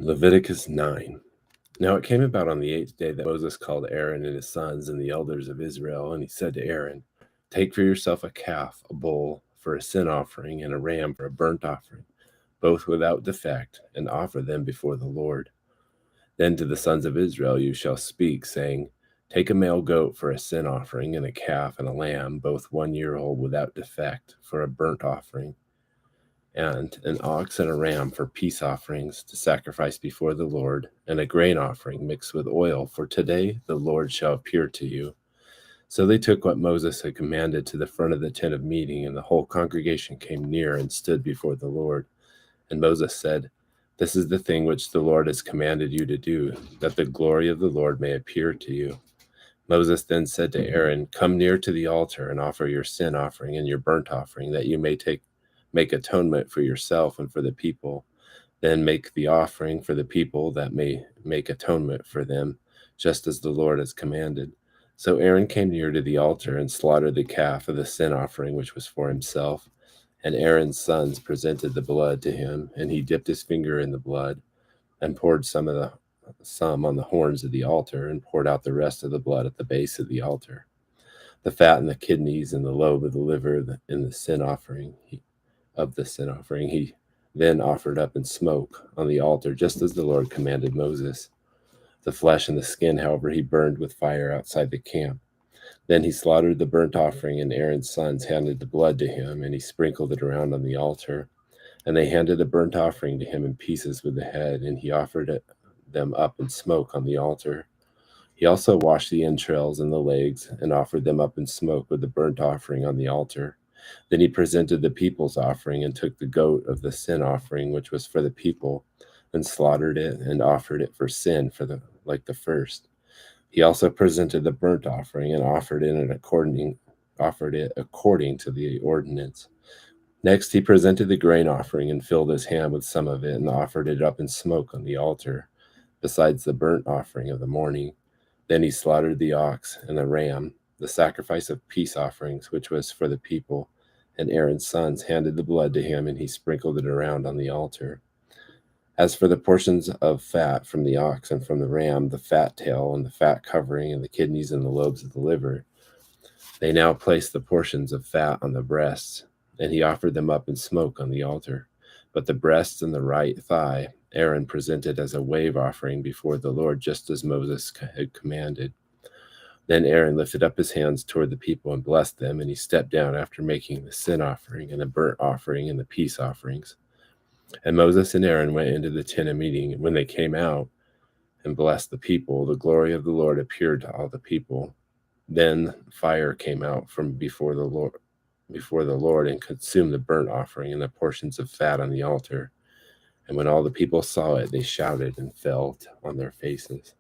Leviticus 9. Now it came about on the 8th day that Moses called Aaron and his sons and the elders of Israel, and he said to Aaron, "Take for yourself a calf, a bull, for a sin offering, and a ram for a burnt offering, both without defect, and offer them before the Lord. Then to the sons of Israel you shall speak, saying, Take a male goat for a sin offering, and a calf and a lamb, both 1 year old without defect, for a burnt offering, and an ox and a ram for peace offerings to sacrifice before the Lord, and a grain offering mixed with oil, for today the Lord shall appear to you." So they took what Moses had commanded to the front of the tent of meeting, and the whole congregation came near and stood before the Lord. And Moses said, "This is the thing which the Lord has commanded you to do, that the glory of the Lord may appear to you." Moses then said to Aaron, "Come near to the altar and offer your sin offering and your burnt offering, that you may make atonement for yourself and for the people. Then make the offering for the people, that may make atonement for them, just as the Lord has commanded." So Aaron came near to the altar and slaughtered the calf of the sin offering, which was for himself. And Aaron's sons presented the blood to him, and he dipped his finger in the blood and poured some on the horns of the altar, and poured out the rest of the blood at the base of the altar. The fat and the kidneys and the lobe of the liver in the sin offering he then offered up in smoke on the altar, just as the Lord commanded Moses. The flesh and the skin, however, he burned with fire outside the camp. Then he slaughtered the burnt offering, and Aaron's sons handed the blood to him, and he sprinkled it around on the altar. And they handed the burnt offering to him in pieces with the head, and he offered them up in smoke on the altar. He also washed the entrails and the legs, and offered them up in smoke with the burnt offering on the altar. Then he presented the people's offering, and took the goat of the sin offering, which was for the people, and slaughtered it, and offered it for sin like the first. He also presented the burnt offering, and offered it according to the ordinance. Next he presented the grain offering, and filled his hand with some of it, and offered it up in smoke on the altar, besides the burnt offering of the morning. Then he slaughtered the ox and the ram, the sacrifice of peace offerings, which was for the people, and Aaron's sons handed the blood to him, and he sprinkled it around on the altar. As for the portions of fat from the ox and from the ram, the fat tail and the fat covering, and the kidneys and the lobes of the liver, they now placed the portions of fat on the breasts, and he offered them up in smoke on the altar. But the breasts and the right thigh Aaron presented as a wave offering before the Lord, just as Moses had commanded. Then Aaron lifted up his hands toward the people and blessed them, and he stepped down after making the sin offering and the burnt offering and the peace offerings. And Moses and Aaron went into the tent of meeting, and when they came out and blessed the people, the glory of the Lord appeared to all the people. Then fire came out from before the Lord and consumed the burnt offering and the portions of fat on the altar. And when all the people saw it, they shouted and fell on their faces.